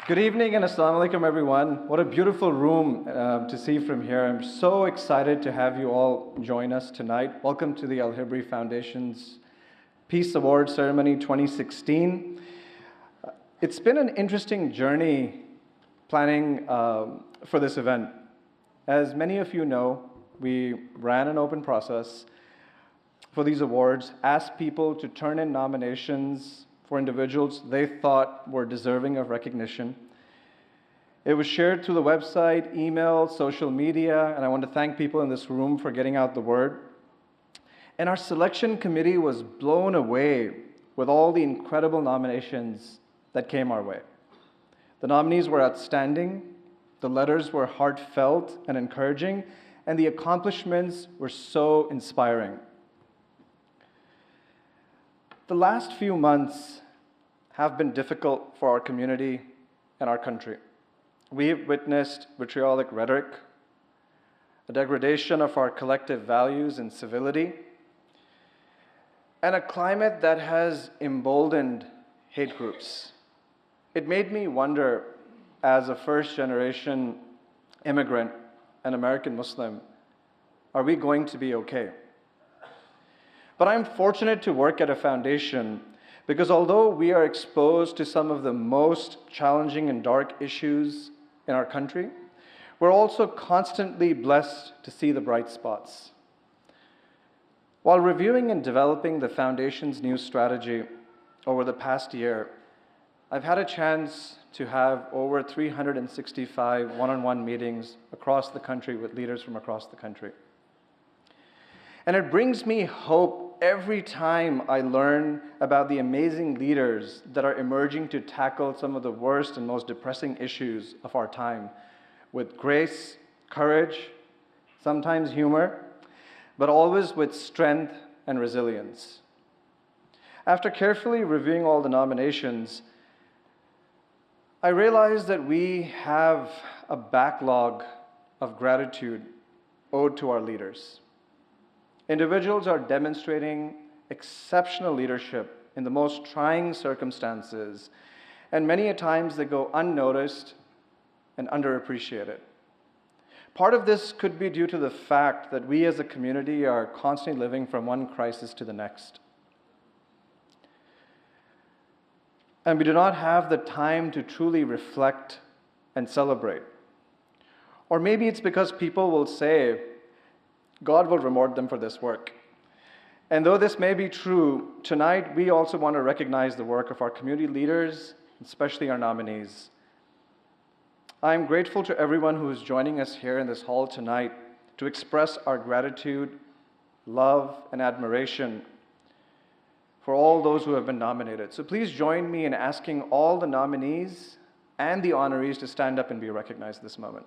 Good evening and assalamu alaikum everyone. What a beautiful room to see from here. I'm so excited to have you all join us tonight. Welcome to the El-Hibri Foundation's Peace Award Ceremony 2016. It's been an interesting journey planning for this event. As many of you know, we ran an open process for these awards, asked people to turn in nominations for individuals they thought were deserving of recognition. It was shared through the website, email, social media, and I want to thank people in this room for getting out the word. And our selection committee was blown away with all the incredible nominations that came our way. The nominees were outstanding, the letters were heartfelt and encouraging, and the accomplishments were so inspiring. The last few months have been difficult for our community and our country. We have witnessed vitriolic rhetoric, a degradation of our collective values and civility, and a climate that has emboldened hate groups. It made me wonder, as a first-generation immigrant and American Muslim, are we going to be okay? But I'm fortunate to work at a foundation because although we are exposed to some of the most challenging and dark issues in our country, we're also constantly blessed to see the bright spots. While reviewing and developing the foundation's new strategy over the past year, I've had a chance to have over 365 one-on-one meetings across the country with leaders from across the country. And it brings me hope every time I learn about the amazing leaders that are emerging to tackle some of the worst and most depressing issues of our time with grace, courage, sometimes humor, but always with strength and resilience. After carefully reviewing all the nominations, I realized that we have a backlog of gratitude owed to our leaders. Individuals are demonstrating exceptional leadership in the most trying circumstances, and many a times they go unnoticed and underappreciated. Part of this could be due to the fact that we as a community are constantly living from one crisis to the next. And we do not have the time to truly reflect and celebrate. Or maybe it's because people will say, God will reward them for this work. And though this may be true, tonight we also want to recognize the work of our community leaders, especially our nominees. I'm grateful to everyone who is joining us here in this hall tonight to express our gratitude, love, and admiration for all those who have been nominated. So please join me in asking all the nominees and the honorees to stand up and be recognized this moment.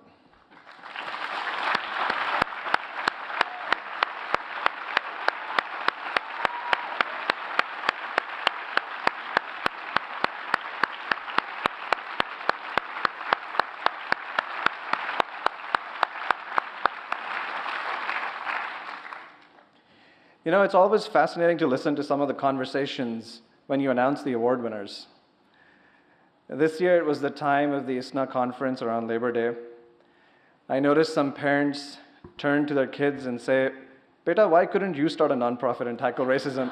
You know, it's always fascinating to listen to some of the conversations when you announce the award winners. This year, it was the time of the ISNA conference around Labor Day. I noticed some parents turn to their kids and say, "Beta, why couldn't you start a nonprofit and tackle racism?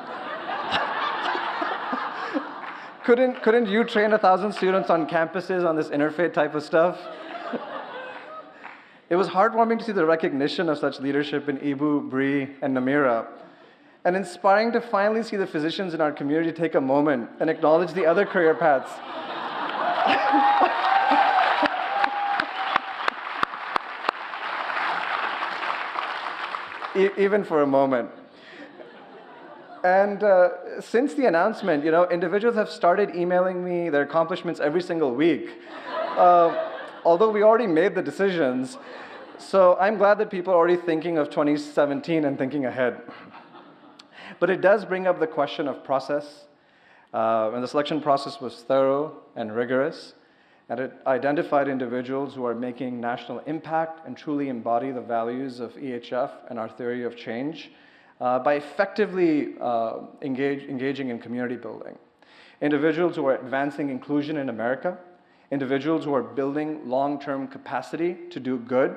Couldn't you train 1,000 students on campuses on this interfaith type of stuff?" It was heartwarming to see the recognition of such leadership in Ibu, Bree, and Namira, and inspiring to finally see the physicians in our community take a moment and acknowledge the other career paths. Even for a moment. And since the announcement, you know, individuals have started emailing me their accomplishments every single week. Although we already made the decisions, so I'm glad that people are already thinking of 2017 and thinking ahead. But it does bring up the question of process, and the selection process was thorough and rigorous, and it identified individuals who are making national impact and truly embody the values of EHF and our theory of change by effectively engaging in community building. Individuals who are advancing inclusion in America individuals who are building long-term capacity to do good,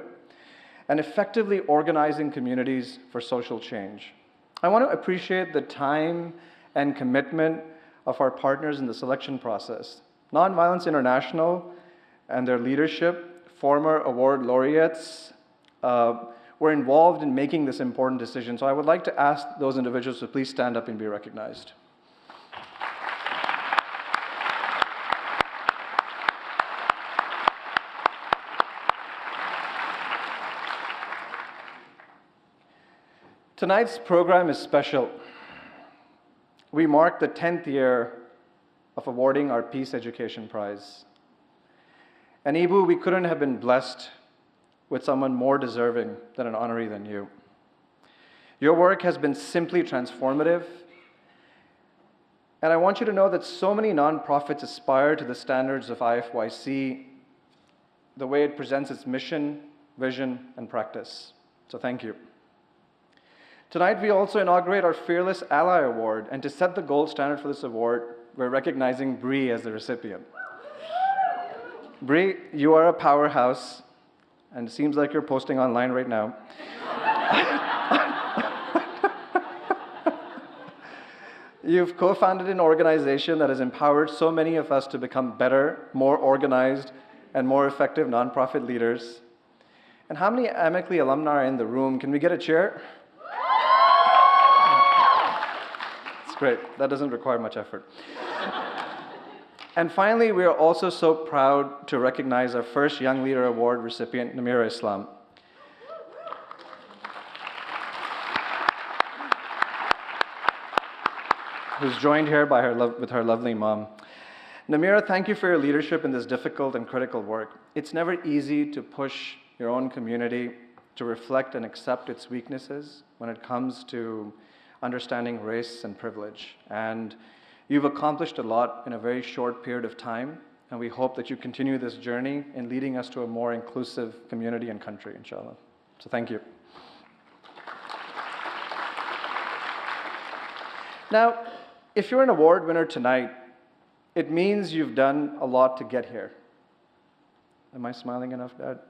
and effectively organizing communities for social change. I want to appreciate the time and commitment of our partners in the selection process. Nonviolence International and their leadership, former award laureates, were involved in making this important decision. So I would like to ask those individuals to please stand up and be recognized. Tonight's program is special. We mark the 10th year of awarding our Peace Education Prize. And Ibu, we couldn't have been blessed with someone more deserving than an honoree than you. Your work has been simply transformative. And I want you to know that so many nonprofits aspire to the standards of IFYC, the way it presents its mission, vision, and practice. So thank you. Tonight, we also inaugurate our Fearless Ally Award, and to set the gold standard for this award, we're recognizing Bree as the recipient. Bree, you are a powerhouse, and it seems like you're posting online right now. You've co-founded an organization that has empowered so many of us to become better, more organized, and more effective nonprofit leaders. And how many Amicly alumni are in the room? Can we get a cheer? Great, that doesn't require much effort. And finally, we are also so proud to recognize our first Young Leader Award recipient, Namira Islam. Who's joined here by with her lovely mom. Namira, thank you for your leadership in this difficult and critical work. It's never easy to push your own community to reflect and accept its weaknesses when it comes to understanding race and privilege. And you've accomplished a lot in a very short period of time, and we hope that you continue this journey in leading us to a more inclusive community and country, inshallah. So thank you. Now, if you're an award winner tonight, it means you've done a lot to get here. Am I smiling enough, Dad?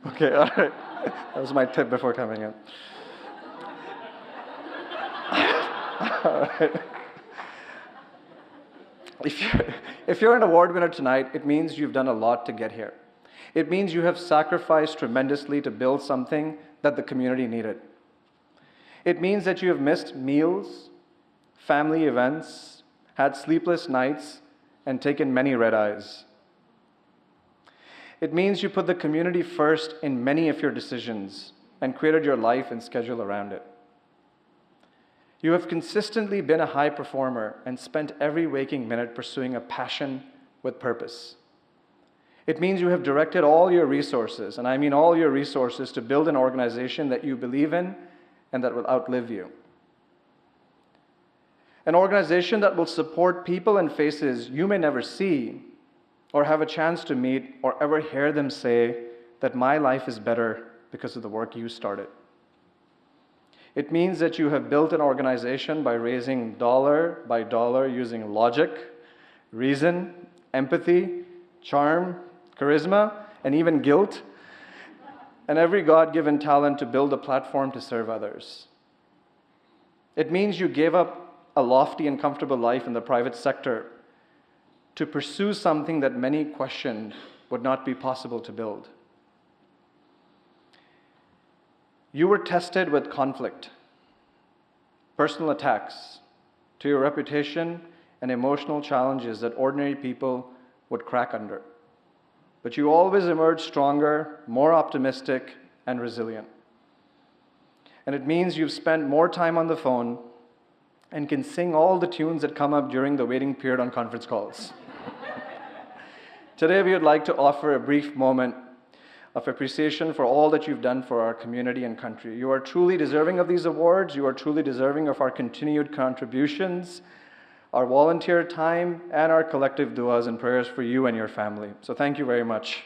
Okay, all right. That was my tip before coming in. All right. If you're an award winner tonight, it means you've done a lot to get here. It means you have sacrificed tremendously to build something that the community needed. It means that you have missed meals, family events, had sleepless nights, and taken many red eyes. It means you put the community first in many of your decisions and created your life and schedule around it. You have consistently been a high performer and spent every waking minute pursuing a passion with purpose. It means you have directed all your resources, and I mean all your resources, to build an organization that you believe in and that will outlive you. An organization that will support people and faces you may never see or have a chance to meet or ever hear them say that my life is better because of the work you started. It means that you have built an organization by raising dollar by dollar using logic, reason, empathy, charm, charisma, and even guilt, and every God-given talent to build a platform to serve others. It means you gave up a lofty and comfortable life in the private sector to pursue something that many questioned would not be possible to build. You were tested with conflict, personal attacks, to your reputation and emotional challenges that ordinary people would crack under. But you always emerged stronger, more optimistic, and resilient. And it means you've spent more time on the phone and can sing all the tunes that come up during the waiting period on conference calls. Today, we would like to offer a brief moment of appreciation for all that you've done for our community and country. You are truly deserving of these awards. You are truly deserving of our continued contributions, our volunteer time, and our collective du'as and prayers for you and your family. So thank you very much.